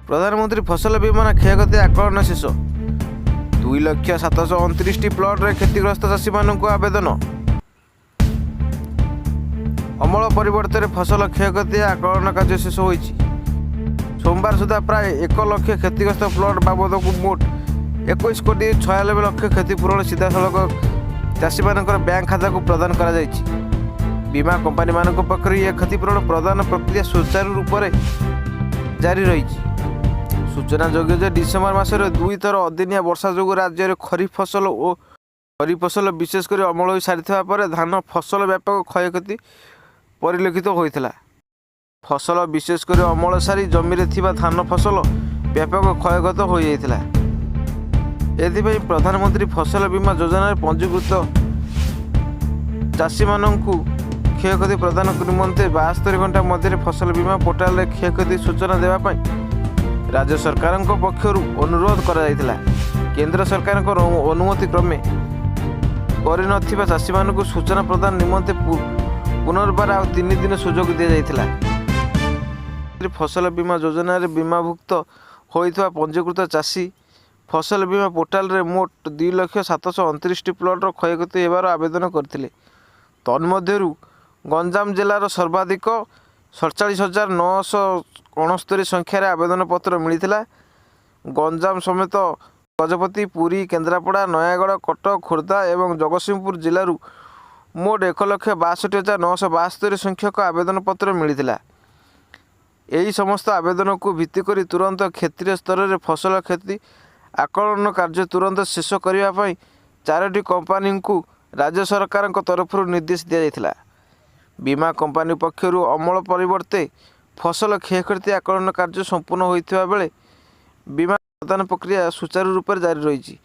प्रधानमंत्री फसल बीमा क्षयक्षति आकलन शेष 2,729,000 प्लॉट्रे क्षतिग्रस्त चाषी मानक आवेदन। अमल परिवर्तन फसल क्षयक्षति आकलन कार्य शेष हो सोमवार सुधा प्राय 1 लाख क्षतिग्रस्त प्लॉट बाबद को मोट 21,96,00,000 क्षतिपूरण सीधासलख चाषी मानकर बैंक खाता को प्रदान करा जायछि। बीमा कंपनी मानक पक्षर यह क्षतिपूरण प्रदान प्रक्रिया सुचारू रूप से जारी रही। सूचना योग्य जे डिसेम्बर मासर 2 थर अदिनिया वर्षा जो राज्य में खरीफ फसल विशेषकर अमल हो सारी पर धान फसल व्यापक क्षयक्षति परिलक्षित होता। फसल विशेषकर अमल सारी जमी धान फसल व्यापक क्षयगत हो जाता। एथिपाई प्रधानमंत्री फसल बीमा योजना पंजीकृत चाषी मानू क्षयक्षति प्रदान निमंते 72 घंटा मध्य फसल बीमा पोर्टाल क्षयक्षति सूचना देवाई राज्य सरकार पक्षर अनुरोध करा। केंद्र सरकार अनुमति क्रमे कर चाषी मानू सूचना प्रदान निमंते पुनर्बार आउ 3 दिन सुजोग दि जाइथिला। फसल बीमा योजना बीमाभुक्त होइथवा पंजीकृत चाषी फसल बीमा पोर्टाल रे मोट 2,729,000 प्लॉटर क्षयक्षति होबार आवेदन करथिले। तन्मध्यरु गंजाम जिलार सर्वाधिक 47,969 संख्यार आवेदन पत्र मिलिथिला। गंजाम समेत गजपति, पुरी, केन्द्रापड़ा, नयागढ़, कटक, खोर्धा एवं जगतसिंहपुर जिलूर मोट 1,62,972 संख्यक आवेदन पत्र मिलिथिला। एही समस्त आवेदन को भित्ति करी तुरंत क्षेत्रीय स्तर में फसल क्षति आकलन कार्य तुरंत शेष करने 4टी कंपनी को राज्य सरकार तरफ निर्देश दि जाइथिला। बीमा कंपनी पक्षर अमल परिवर्ते फसल क्षयक्षति आकलन कार्य संपूर्ण होइथिबा बेले बीमा प्रदान प्रक्रिया सुचारू रूप से जारी रही।